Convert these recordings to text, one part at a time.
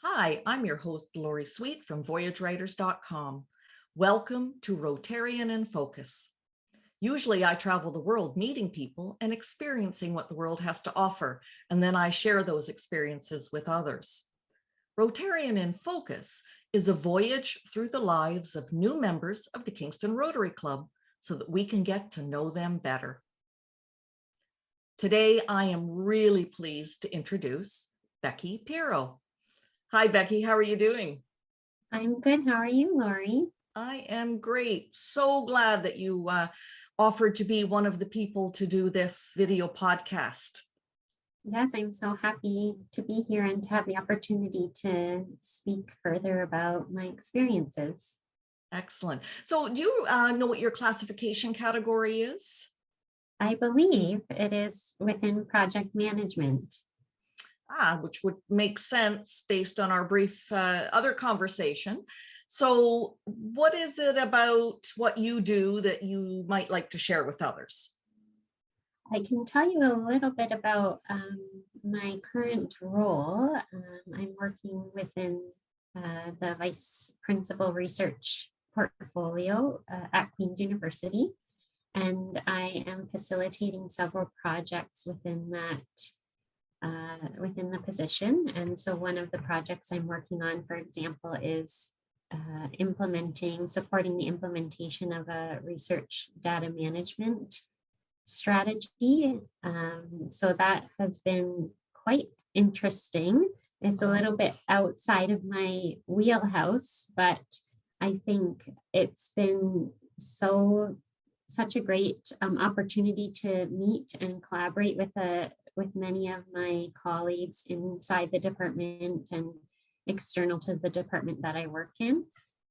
Hi, I'm your host, Lori Sweet from voyagewriters.com. Welcome to Rotarian in Focus. Usually I travel the world meeting people and experiencing what the world has to offer, and then I share those experiences with others. Rotarian in Focus is a voyage through the lives of new members of the Kingston Rotary Club so that we can get to know them better. Today, I am really pleased to introduce Becky Pero. Hi, Becky. How are you doing? I'm good. How are you, Lori? I am great. So glad that you offered to be one of the people to do this video podcast. Yes, I'm so happy to be here and to have the opportunity to speak further about my experiences. Excellent. So do you know what your classification category is? I believe it is within project management. Which would make sense based on our brief other conversation. So what is it about what you do that you might like to share with others? I can tell you a little bit about my current role. I'm working within the Vice Principal Research Portfolio at Queen's University, and I am facilitating several projects within that within the position. And so one of the projects I'm working on, for example, is supporting the implementation of a research data management strategy. So that has been quite interesting. It's a little bit outside of my wheelhouse, but I think it's been such a great opportunity to meet and collaborate with many of my colleagues inside the department and external to the department that I work in,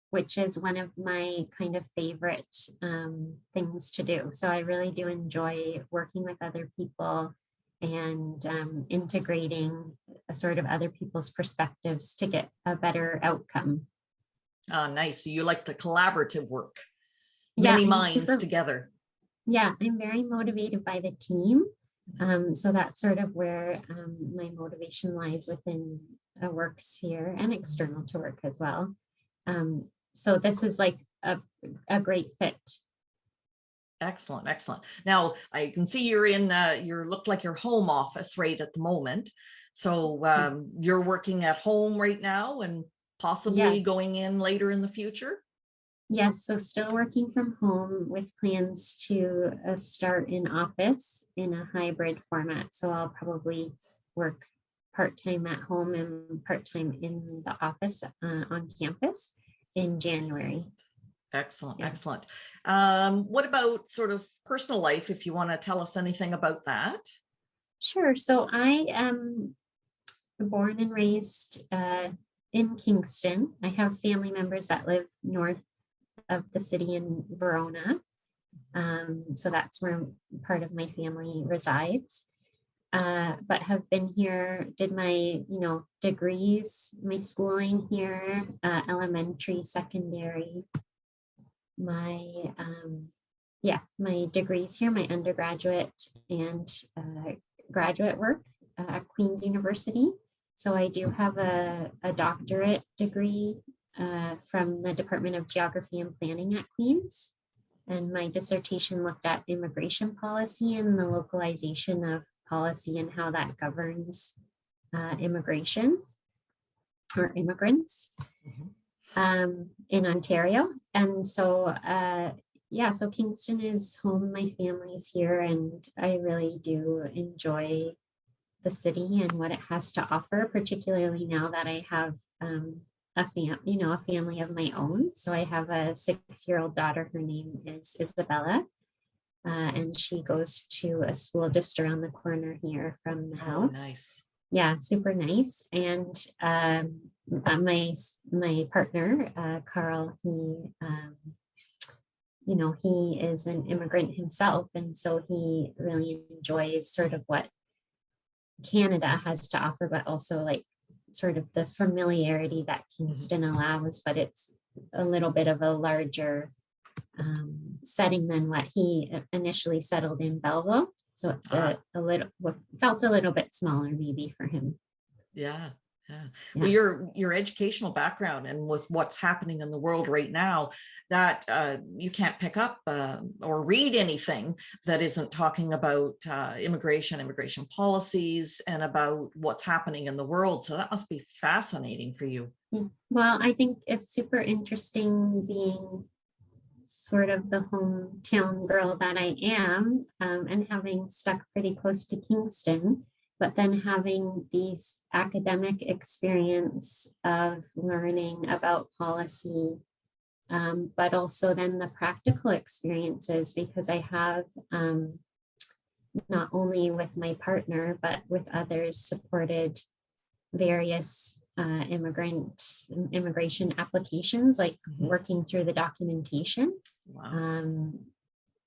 which is one of my kind of favorite things to do. So I really do enjoy working with other people and integrating sort of other people's perspectives to get a better outcome. Nice. So you like the collaborative work, Yeah, many minds together. Yeah, I'm very motivated by the team. So that's sort of where my motivation lies within a work sphere and external to work as well. So this is like a great fit. Excellent, excellent. Now I can see you're in look like your home office right at the moment. So you're working at home right now and possibly going in later in the future? Yes, so still working from home with plans to start in office in a hybrid format. So I'll probably work part-time at home and part-time in the office on campus in January. Excellent, excellent. What about sort of personal life, if you want to tell us anything about that? Sure. So I am born and raised in Kingston. I have family members that live north of the city in Verona. So that's where part of my family resides. But have been here, did my, degrees, my schooling here, elementary, secondary, my degrees here, my undergraduate and graduate work at Queen's University. So I do have a doctorate degree from the Department of Geography and Planning at Queen's. And my dissertation looked at immigration policy and the localization of policy and how that governs immigration or immigrants in Ontario. And so, so Kingston is home. My family's here, and I really do enjoy the city and what it has to offer, particularly now that I have a family of my own. So I have a 6-year-old daughter. Her name is Isabella. And she goes to a school just around the corner here from the house. Nice. Yeah, super nice. And my partner, Carl, he is an immigrant himself. And so he really enjoys sort of what Canada has to offer, but also like sort of the familiarity that Kingston allows, but it's a little bit of a larger setting than what he initially settled in Belleville. So it's felt a little bit smaller maybe for him. Yeah. Yeah. Yeah. Well, your educational background and with what's happening in the world right now, that you can't pick up or read anything that isn't talking about immigration policies, and about what's happening in the world. So that must be fascinating for you. Well, I think it's super interesting being sort of the hometown girl that I am, and having stuck pretty close to Kingston, but then having these academic experience of learning about policy, but also then the practical experiences, because I have not only with my partner, but with others supported various immigration applications, like working through the documentation. Wow.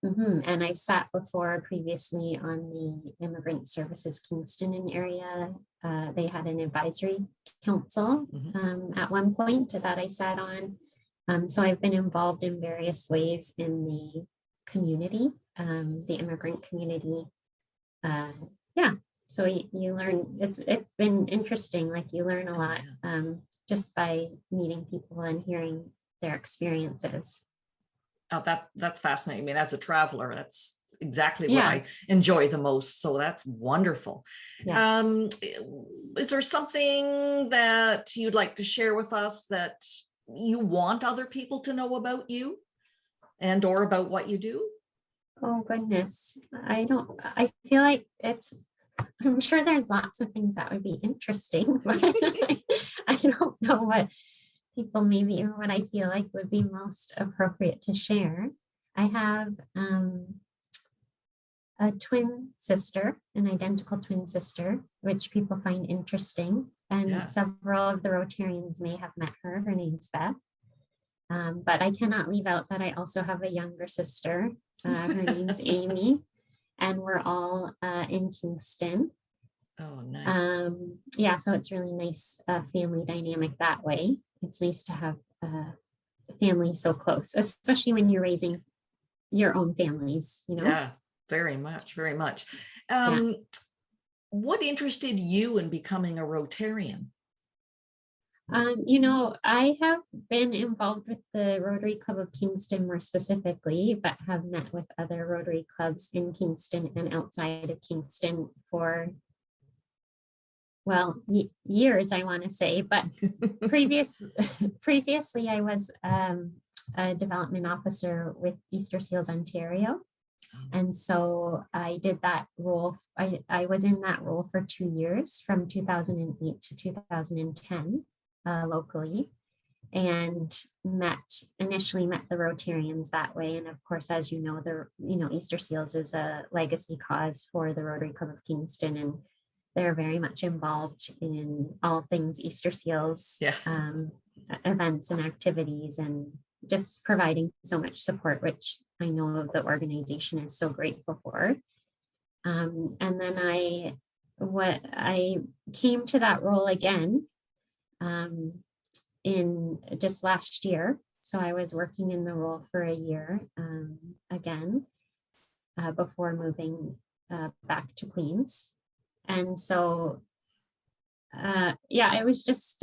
And I've sat before previously on the Immigrant Services Kingston area. They had an advisory council at one point that I sat on. So I've been involved in various ways in the community, the immigrant community. Yeah, so you learn, it's been interesting. Like, you learn a lot just by meeting people and hearing their experiences. Oh, that's fascinating. I mean, as a traveler, that's exactly what I enjoy the most. So that's wonderful. Yeah. Is there something that you'd like to share with us that you want other people to know about you and or about what you do? Oh, goodness. I feel like I'm sure there's lots of things that would be interesting, but I don't know what people maybe, or what I feel like would be most appropriate to share. I have a twin sister, an identical twin sister, which people find interesting. And several of the Rotarians may have met her. Her name's Beth. But I cannot leave out that I also have a younger sister. Her name's Amy. And we're all in Kingston. Oh, nice. So it's really nice family dynamic that way. It's nice to have family so close, especially when you're raising your own families, you know? Yeah, very much, very much. What interested you in becoming a Rotarian? I have been involved with the Rotary Club of Kingston more specifically, but have met with other Rotary clubs in Kingston and outside of Kingston for, well, years, I want to say, but previously I was a development officer with Easter Seals Ontario. And so I did that role. I was in that role for 2 years, from 2008 to 2010. Locally, and initially met the Rotarians that way. And of course, as you know, Easter Seals is a legacy cause for the Rotary Club of Kingston, and they're very much involved in all things Easter Seals events and activities, and just providing so much support, which I know the organization is so grateful for. And then I came to that role again in just last year. So I was working in the role for a year again before moving back to Queens. And so, it was just,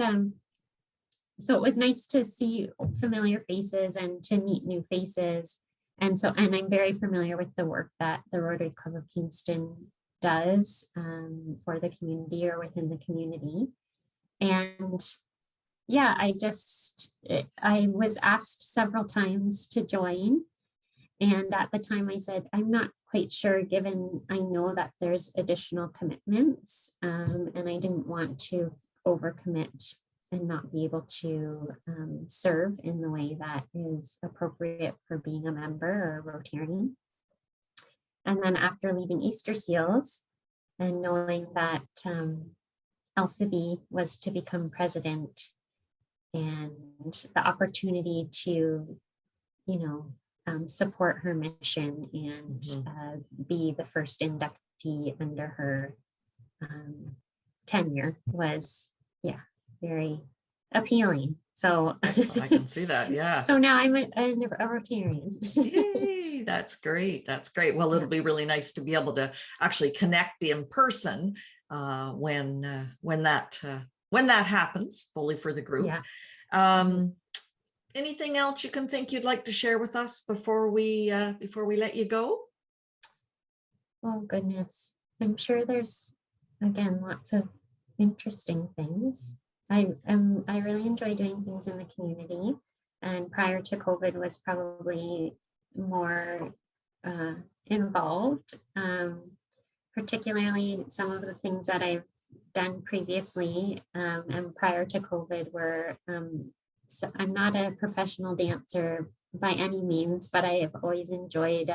so it was nice to see familiar faces and to meet new faces. And I'm very familiar with the work that the Rotary Club of Kingston does for the community or within the community. And I was asked several times to join. And at the time I said, I'm not quite sure, given I know that there's additional commitments, and I didn't want to overcommit and not be able to serve in the way that is appropriate for being a member or a Rotarian. And then after leaving Easter Seals and knowing that Elsa was to become president, and the opportunity to, support her mission and be the first inductee under her tenure was, very appealing. So I can see that. Yeah. So now I'm a Rotarian. Yay, that's great. That's great. Well, it'll be really nice to be able to actually connect in person when that when that happens fully for the group. Yeah. Anything else you can think you'd like to share with us before we let you go? Oh goodness, I'm sure there's, again, lots of interesting things. I really enjoy doing things in the community, and prior to COVID was probably more involved. Particularly some of the things that I've done previously and prior to COVID were, so I'm not a professional dancer by any means, but I have always enjoyed,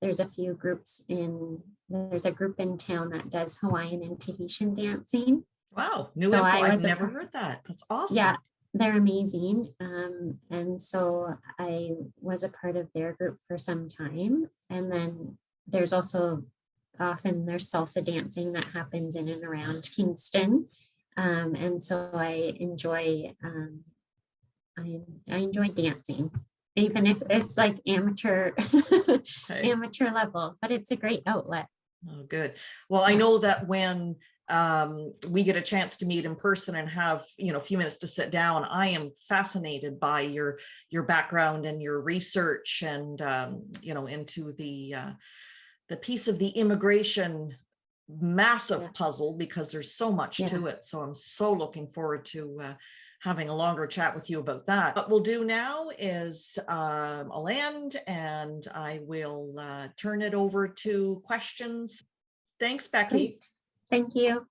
there's a group in town that does Hawaiian and Tahitian dancing. Wow, new So info. I I've was never heard that. That's awesome. Yeah, they're amazing. And so I was a part of their group for some time. And then there's also often there's salsa dancing that happens in and around Kingston. And so I enjoy dancing, even if it's like amateur Okay. amateur level, but it's a great outlet. Oh, good. Well, I know that when we get a chance to meet in person and have, a few minutes to sit down, I am fascinated by your background and your research and, into the piece of the immigration massive puzzle, because there's so much to it. So I'm so looking forward to having a longer chat with you about that. What we'll do now is I'll end and I will turn it over to questions. Thanks, Becky. Great. Thank you.